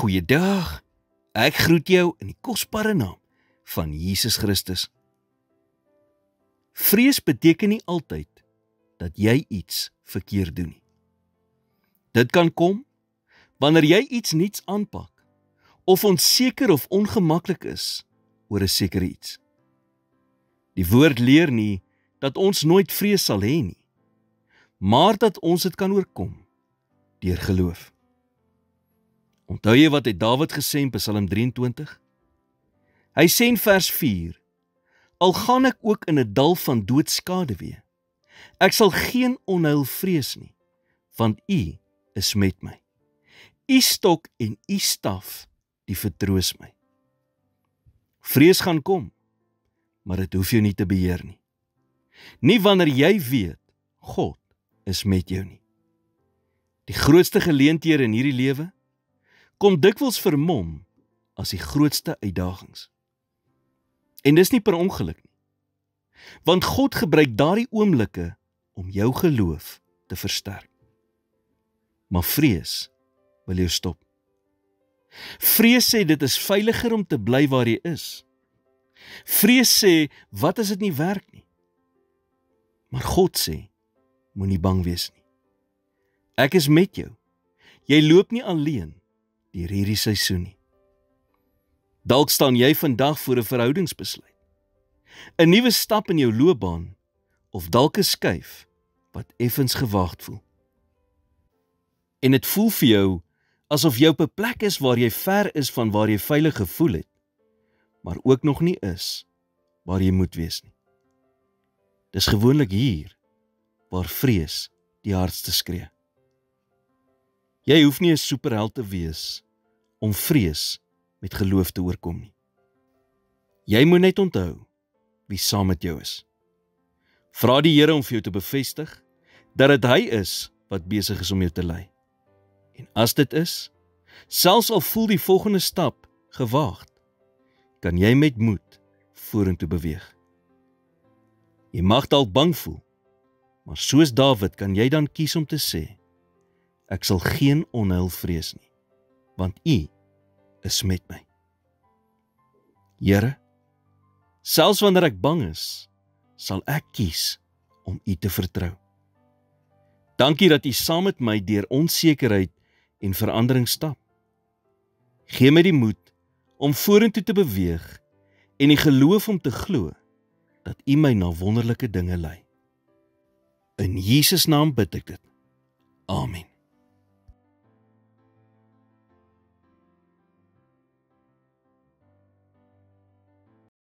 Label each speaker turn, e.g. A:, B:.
A: Goeiedag, ek groet jou in die kosbare naam van Jesus Christus. Vrees beteken nie altyd dat jy iets verkeerd doen nie. Dit kan kom wanneer jy iets nuuts aanpak of onseker of ongemaklik is oor 'n sekere iets. Die woord leer nie dat ons nooit vrees sal hê nie, maar dat ons dit kan oorkom deur geloof. Onthou jy wat het Dawid gesê in Psalm 23? Hy sê in vers 4, al gaan ek ook in 'n dal van doodskaduwee, ek sal geen onheil vrees nie, want U is met my. U stok en U staf, die vertroos my. Vrees gaan kom, maar dit hoef jou nie te beheer nie. Nie wanneer jy weet, God is met jou nie. Die grootste geleenthede in hierdie lewe kom dikwels vermom as die grootste uitdagings. En dis nie per ongeluk nie, want God gebruik daardie oomblikke om jou geloof te versterk. Maar vrees wil jou stop. Vrees sê dit is veiliger om te bly waar jy is. Vrees sê, wat as dit nie werk nie? Maar God sê, moenie bang wees nie. Ek is met jou. Jy loop nie alleen deur hierdie seisoen nie. Dalk staan jy vandag voor 'n verhoudingsbesluit, 'n nuwe stap in jou loopbaan, of dalk 'n skuif wat effens gewaagd voel. En dit voel vir jou asof jy op 'n plek is waar jy ver is van waar jy veilig gevoel het, maar ook nog nie is waar jy moet wees nie. Dis gewoonlik hier waar vrees die hardste skree. Jy hoef nie 'n superheld te wees om vrees met geloof te oorkom nie. Jy moet net onthou wie saam met jou is. Vra die Here om vir jou te bevestig dat dit Hy is wat besig is om jou te lei. En as dit is, selfs al voel die volgende stap gewaagd, kan jy met moed vorentoe beweeg. Jy mag dalk bang voel, maar soos Dawid kan jy dan kies om te sê, ek sal geen onheil vrees nie, want U is met my. Here, selfs wanneer ek bang is, sal ek kies om U te vertrou. Dankie dat U saam met my deur onsekerheid en verandering stap. Gee my die moed om vorentoe te beweeg en die geloof om te glo dat U my na wonderlike dinge lei. In Jesus naam bid ek dit. Amen.